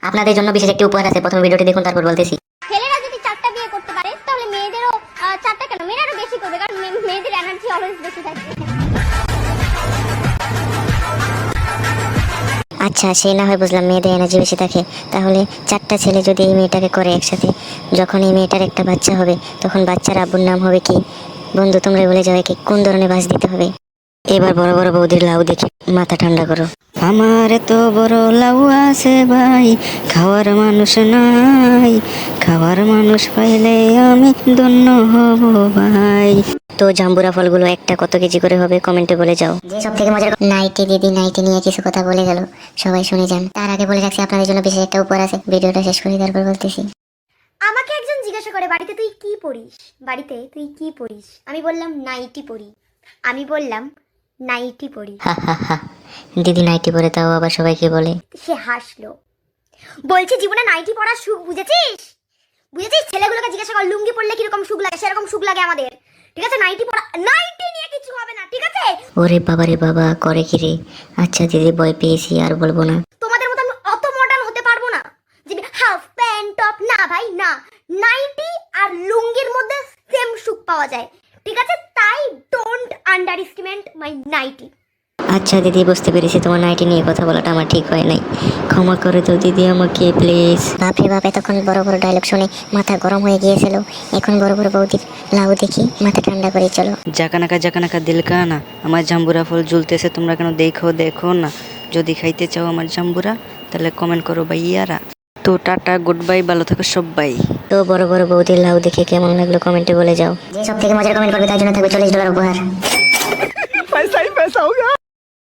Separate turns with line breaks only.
আপনাদের জন্য বিশেষ একটি উপহার আছে, প্রথমে ভিডিওটি দেখুন তারপর বলতেছি।
ছেলেরা যদি 4টা বিয়ে করতে পারে তাহলে মেয়েদেরও 4টা কেন, মেয়েরাও বেশি করবে, কারণ মেয়েদের এনার্জি অলওয়েজ বেশি থাকে।
আচ্ছা, সে না হয় বুঝলাম মেয়েদের এনার্জি বেশি থাকে, তাহলে 4টা ছেলে যদি এই মেয়েটাকে করে একসাথে, যখন এই মেয়েটার একটা বাচ্চা হবে তখন বাচ্চার আব্বুর নাম হবে কি? বন্ধু তোমরা বলে যাও কি কোন ধরনের বাস দিতে হবে। এবার বড় বড় বৌদির লাউ দেখি মাথা ঠান্ডা করো। আমার এত বড় লাউ আছে ভাই, খাওয়ার মানুষ নাই, খাওয়ার মানুষ পাইলে আমি ধন্য হব ভাই। তো জাম্বুরা ফলগুলো একটা কত কেজি করে হবে কমেন্টে বলে যাও। যে সব থেকে মজার নাইটি দিদি নাইটি নিয়ে কিছু কথা বলে গেল, সবাই শুনে যান। তার আগে বলে রাখছি আপনাদের জন্য বিশেষ একটা উপহার আছে, ভিডিওটা শেষ করে তারপর বলতেছি।
আমাকে একজন জিজ্ঞাসা করে বাড়িতে তুই কি পড়িস, বাড়িতে তুই কি পড়িস, আমি বললাম নাইটি পড়ি, আমি বললাম নাইটি পড়ি।
হা হা হা, দিদি নাইটি পরে তাও আবার সবাইকে বলে।
সে হাসলো, বলছে জীবনে নাইটি পরার সুখ বুঝেছিস, বুঝেছিস? ছেলেগুলোকে জিজ্ঞাসা কর লুঙ্গি পরলে কিরকম সুখ লাগে, সেরকম সুখ লাগে আমাদের, ঠিক আছে? নাইটি পরা, নাইটি নিয়ে কিছু হবে না, ঠিক আছে?
ওরে বাবা রে বাবা, করে কি রে? আচ্ছা দিদি ভয় পেয়েছি, আর বলবো না।
তোমাদের মতো আমি অত মডার্ন হতে পারবো না যে হাফ প্যান্ট টপ, না ভাই না, নাইটি আর লুঙ্গির মধ্যে সেম সুখ পাওয়া যায়, ঠিক আছে? তাই don't underestimate my nighty.
আচ্ছা দিদি বুঝতে পেরেছি, তোমার নাইটি নিয়ে কথা বলাটা আমার ঠিক হয় নাই, ক্ষমা করে দাও দিদি আমাকে প্লিজ। বাপরে বাপ, এতক্ষণ বড় বড় ডায়লগ শুনে মাথা গরম হয়ে গিয়েছিল, এখন বড় বড় বৌদির লাউ দেখি মাথা ঠান্ডা করে চলো।
জাকানাকা দিল কানা, আমার জাম্বুরা ফল ঝুলতেছে, তোমরা কেন দেখো না। যদি খাইতে চাও আমার জাম্বুরা তাহলে কমেন্ট করো ভাইয়ারা। তো টাটা, গুড বাই, ভালো থাকো সবাই।
তো বড় বড় বৌদির লাউ দেখে কেমন লাগলো কমেন্টে বলে যাও। যে সব থেকে মজার কমেন্ট করবে তার জন্য থাকবে $40 উপহার।
पैसा ही पैसा होगा।